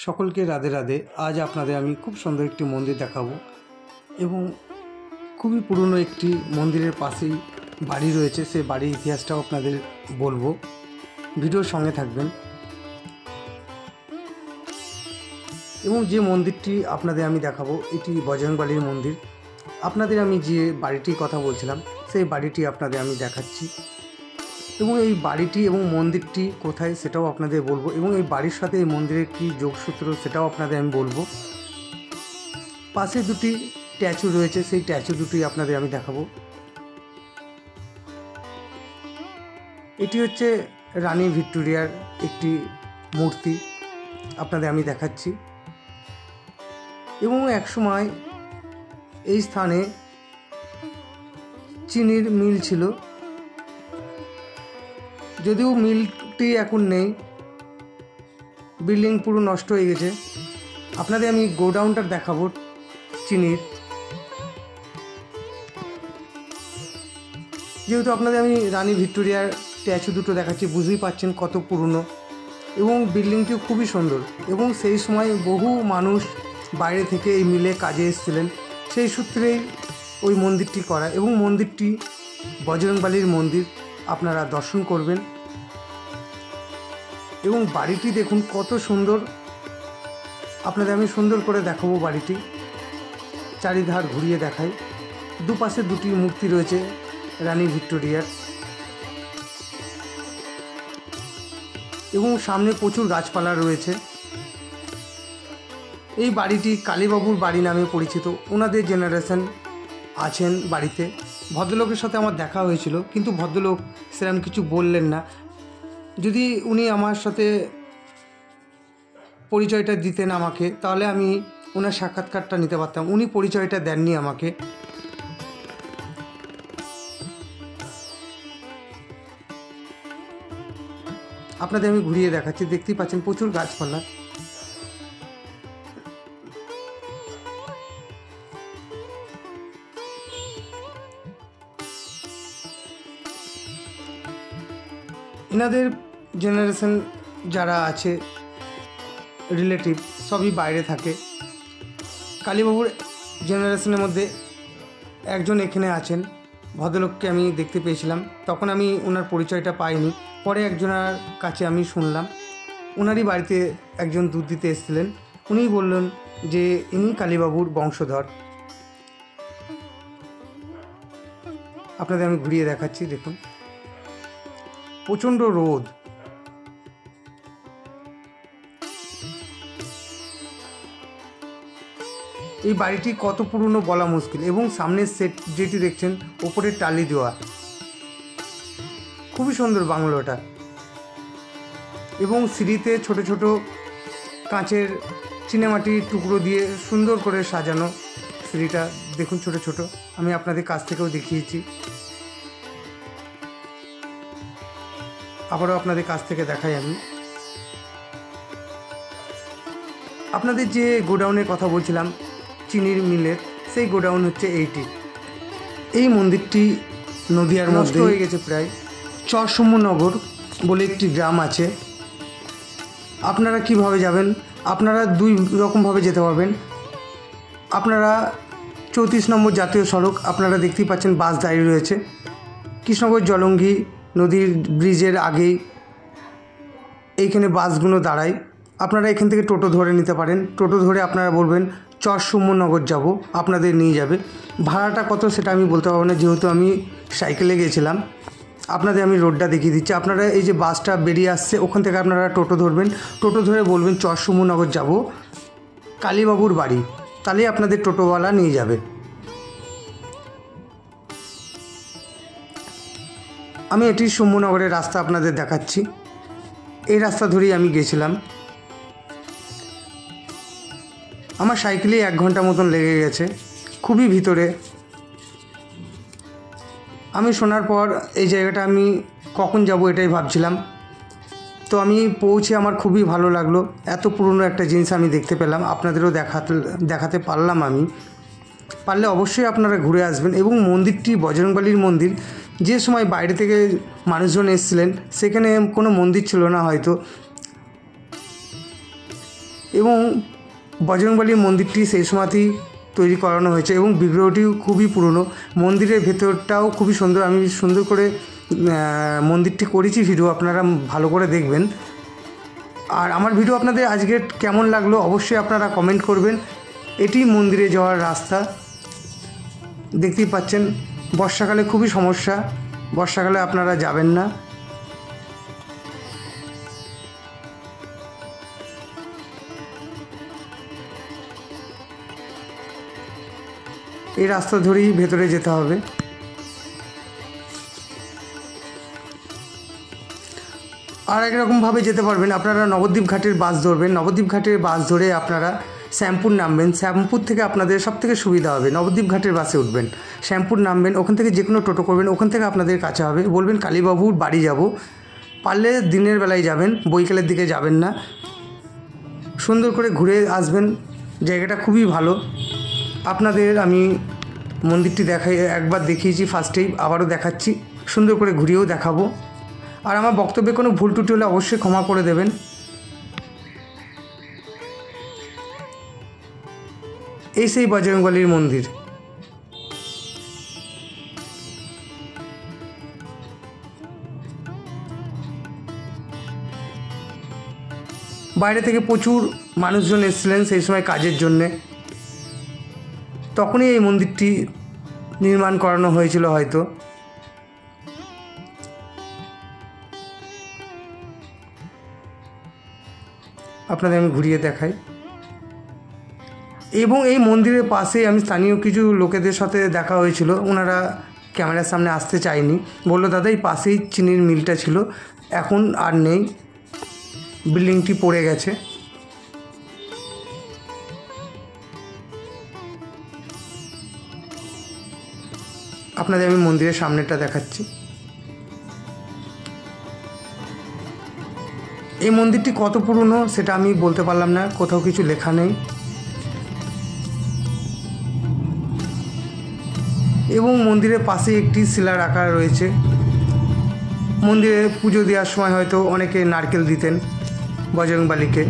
সকলকে রাধে রাধে। আজ আপনাদের আমি খুব সুন্দর একটি মন্দির দেখাবো এবং খুবই পুরনো একটি মন্দিরের পাশেই বাড়ি রয়েছে। সেই বাড়ির ইতিহাসটাও আপনাদের বলবো, ভিডিওর সঙ্গে থাকবেন। এবং যে মন্দিরটি আপনাদের আমি দেখাবো এটি বজরংবলীর মন্দির। আপনাদের আমি যে বাড়িটির কথা বলছিলাম সেই বাড়িটি আপনাদের আমি দেখাচ্ছি এবং এই বাড়িটি এবং মন্দিরটি কোথায় সেটাও আপনাদের বলবো এবং এই বাড়ির সাথে এই মন্দিরের কী যোগসূত্র সেটাও আপনাদের আমি বলবো। পাশে দুটি স্ট্যাচু রয়েছে, সেই স্ট্যাচু দুটি আপনাদের আমি দেখাবো। এটি হচ্ছে রানী ভিক্টোরিয়ার একটি মূর্তি আপনাদের আমি দেখাচ্ছি। এবং একসময় এই স্থানে চিনির মিল ছিল, যদিও মিলটি এখন নেই, বিল্ডিং পুরো নষ্ট হয়ে গেছে। আপনাদের আমি গোডাউনটা দেখাবো চিনির। যেহেতু আপনাদের আমি রানী ভিক্টোরিয়ার স্ট্যাচু দুটো দেখাচ্ছি, বুঝতেই পারছেন কত পুরনো এবং বিল্ডিংটিও খুবই সুন্দর। এবং সেই সময় বহু মানুষ বাইরে থেকে এই মিলে কাজে এসেছিলেন, সেই সূত্রেই ওই মন্দিরটি করা। এবং মন্দিরটি বজরংবলীর মন্দির, আপনারা দর্শন করবেন। এবং বাড়িটি দেখুন কত সুন্দর, আপনাদের আমি সুন্দর করে দেখাবো বাড়িটি, চারিধার ঘুরিয়ে দেখাই। দুপাশে দুটি মূর্তি রয়েছে রানী ভিক্টোরিয়ার এবং সামনে প্রচুর গাছপালা রয়েছে। এই বাড়িটি কালীবাবুর বাড়ি নামে পরিচিত। ওনাদের জেনারেশন আছেন বাড়িতে। ভদ্রলোকের সাথে আমার দেখা হয়েছিল, কিন্তু ভদ্রলোক সেরকম কিছু বললেন না। যদি উনি আমার সাথে পরিচয়টা দিতেন আমাকে, তাহলে আমি ওনার সাক্ষাৎকারটা নিতে পারতাম। উনি পরিচয়টা দেননি আমাকে। আপনাদের আমি ঘুরিয়ে দেখাচ্ছি, দেখতেই পাচ্ছেন প্রচুর গাছপালা। এনাদের জেনারেশন যারা আছে রিলেটিভ সবই বাইরে থাকে। কালীবাবুর জেনারেশনের মধ্যে একজন এখানে আছেন, ভদ্রলোককে আমি দেখতে পেয়েছিলাম। তখন আমি ওনার পরিচয়টা পাইনি, পরে একজনের কাছে আমি শুনলাম ওনারই বাড়িতে একজন দুধ দিতে এসেছিলেন। উনিই বললেন যে ইনি কালীবাবুর বংশধর। আপনাদের আমি ঘুরিয়ে দেখাচ্ছি, দেখুন প্রচণ্ড রোদ। এই বাড়িটি কত পুরনো বলা মুশকিল। এবং সামনের সেট যেটি দেখছেন ওপরে টালি দেওয়া, খুবই সুন্দর বাংলোটা। এবং সিঁড়িতে ছোট ছোট কাঁচের চিনেমাটির টুকরো দিয়ে সুন্দর করে সাজানো সিঁড়িটা দেখুন, ছোট ছোট। আমি আপনাদের কাছ থেকেও দেখিয়েছি, আবারও আপনাদের কাছ থেকে দেখাই। আমি আপনাদের যে গোডাউনের কথা বলছিলাম চিনির মিলের, সেই গোডাউন হচ্ছে এইটি। এই মন্দিরটি নদিয়ার মধ্যে হয়ে গেছে প্রায়। চরসমনগর বলে একটি গ্রাম আছে। আপনারা কিভাবে যাবেন? আপনারা দুই রকমভাবে যেতে পারবেন। আপনারা 34 নম্বর জাতীয় সড়ক, আপনারা দেখতেই পাচ্ছেন বাস দাঁড়িয়ে রয়েছে। কৃষ্ণনগর জলঙ্গি নদীর ব্রিজের আগেই এইখানে বাসগুলো দাঁড়ায়। আপনারা এখান থেকে টোটো ধরে নিতে পারেন। টোটো ধরে আপনারা বলবেন চরসমনগর যাব, আপনাদের নিয়ে যাবে। ভাড়াটা কত সেটা আমি বলতে পারবো না, যেহেতু আমি সাইকেলে গেছিলাম। আপনাদের আমি রোডটা দেখিয়ে দিচ্ছি। আপনারা এই যে বাসটা বেরিয়ে আসছে ওখান থেকে আপনারা টোটো ধরবেন। টোটো ধরে বলবেন চরসমনগর যাব, কালীবাবুর বাড়ি, তাহলেই আপনাদের টোটোওয়ালা নিয়ে যাবে। আমি এটি সমনগরের রাস্তা আপনাদের দেখাচ্ছি। এই রাস্তা ধরেই আমি গেছিলাম। আমার সাইকেলে 1 ঘন্টা মতন লেগে গেছে, খুবই ভিতরে। আমি শোনার পর এই জায়গাটা আমি কখন যাব এটাই ভাবছিলাম। তো আমি পৌঁছে আমার খুবই ভালো লাগলো। এত পুরনো একটা জিনিস আমি দেখতে পেলাম, আপনাদেরও দেখাতে পারলাম। আমি পারলে অবশ্যই আপনারা ঘুরে আসবেন। এবং মন্দিরটি বজরংবলীর মন্দির। যে সময় বাইরে থেকে মানুষজন এসেছিলেন সেখানে কোনো মন্দির ছিল না হয়তো, এবং বজরংবলীর মন্দিরটি সেই সময়তেই তৈরি করানো হয়েছে এবং বিগ্রহটিও খুবই পুরনো। মন্দিরের ভেতরটাও খুবই সুন্দর। আমি সুন্দর করে মন্দিরটি করেছি ভিডিও, আপনারা ভালো করে দেখবেন। আর আমার ভিডিও আপনাদের আজকে কেমন লাগলো অবশ্যই আপনারা কমেন্ট করবেন। এটি মন্দিরে যাওয়ার রাস্তা, দেখতেই পাচ্ছেন। বর্ষাকালে খুবই সমস্যা, বর্ষাকালে আপনারা যাবেন না। এই রাস্তা ধরেই ভেতরে যেতে হবে। আর একরকমভাবে যেতে পারবেন, আপনারা নবদ্বীপ ঘাটের বাস ধরবেন। নবদ্বীপ ঘাটের বাস ধরে আপনারা শ্যামপুর নামবেন। শ্যামপুর থেকে আপনাদের সবথেকে সুবিধা হবে, নবদ্বীপ ঘাটের বাসে উঠবেন, শ্যামপুর নামবেন, ওখান থেকে যে কোনো টোটো করবেন, ওখান থেকে আপনাদের কাছে হবে। বলবেন কালীবাবুর বাড়ি যাব, পারলে দিনের বেলায় যাবেন, বৈকালের দিকে যাবেন না। সুন্দর করে ঘুরে আসবেন, জায়গাটা খুবই ভালো। আপনাদের আমি মন্দিরটি একবার দেখিয়েছি ফার্স্টেই, আবারও দেখাচ্ছি, সুন্দর করে ঘুরিয়েও দেখাবো। আর আমার বক্তব্যে কোনো ভুল ত্রুটি হলে অবশ্যই ক্ষমা করে দেবেন। এই সেই বজরংবলীর মন্দির। বাইরে থেকে প্রচুর মানুষজন এসেছিলেন সেই সময় কাজের জন্যে, তখনই এই মন্দিরটি নির্মাণ করানো হয়েছিল হয়তো। আপনাদের আমি ঘুরিয়ে দেখাই। এবং এই মন্দিরের পাশে আমি স্থানীয় কিছু লোকেদের সাথে দেখা হয়েছিল, ওনারা ক্যামেরার সামনে আসতে চায়নি, বললো দাদা এই পাশেই চিনির মিলটা ছিল, এখন আর নেই, বিল্ডিংটি পড়ে গেছে। আপনাদের আমি মন্দিরের সামনেটা দেখাচ্ছি। এই মন্দিরটি কত পুরনো সেটা আমি বলতে পারলাম না, কোথাও কিছু লেখা নেই। এবং মন্দিরের পাশে একটি শিলা রাখা রয়েছে। মন্দিরে পুজো দেওয়ার সময় হয়তো অনেকে নারকেল দিতেন বজরংবলীকে।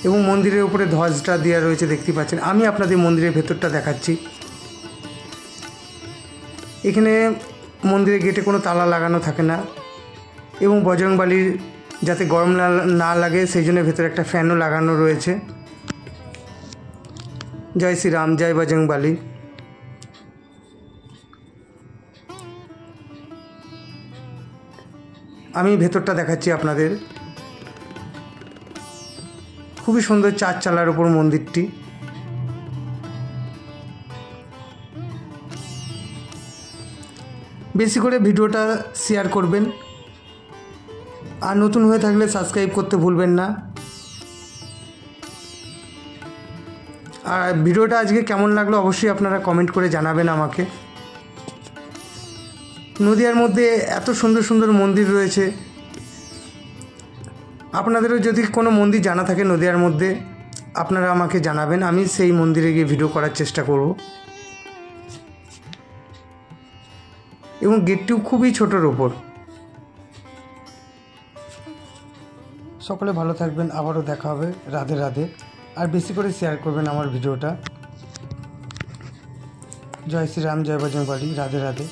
এবং মন্দিরের উপরে ধ্বজটা দেওয়া রয়েছে, দেখতে পাচ্ছেন। আমি আপনাদের মন্দিরের ভেতরটা দেখাচ্ছি। এখানে মন্দিরের গেটে কোনো তালা লাগানো থাকে না এবং বজরংবলীর যাতে গরম না লাগে সেই জন্য ভেতরে একটা ফ্যানও লাগানো রয়েছে। জয় শ্রীরাম, জয় বজরংবলী। আমি ভেতরটা দেখাচ্ছি আপনাদের। খুবই সুন্দর, 4 চালার উপর মন্দিরটি। বেশি করে ভিডিওটা শেয়ার করবেন, আর নতুন হয়ে থাকলে সাবস্ক্রাইব করতে ভুলবেন না। আর ভিডিওটা আজকে কেমন লাগলো অবশ্যই আপনারা কমেন্ট করে জানাবেন আমাকে। নদিয়ার মধ্যে এত সুন্দর সুন্দর মন্দির রয়েছে, আপনাদেরও যদি কোনো মন্দির জানা থাকে নদিয়ার মধ্যে আপনারা আমাকে জানাবেন, আমি সেই মন্দিরে গিয়ে ভিডিও করার চেষ্টা করব। এবং গেটটিও খুবই ছোটোর ওপর। সকলে ভালো থাকবেন, আবারও দেখা হবে। রাধে রাধে। আর বেশি করে শেয়ার করবেন আমার ভিডিওটা। জয় শ্রীরাম, জয় বজরংবলী। রাধে রাধে।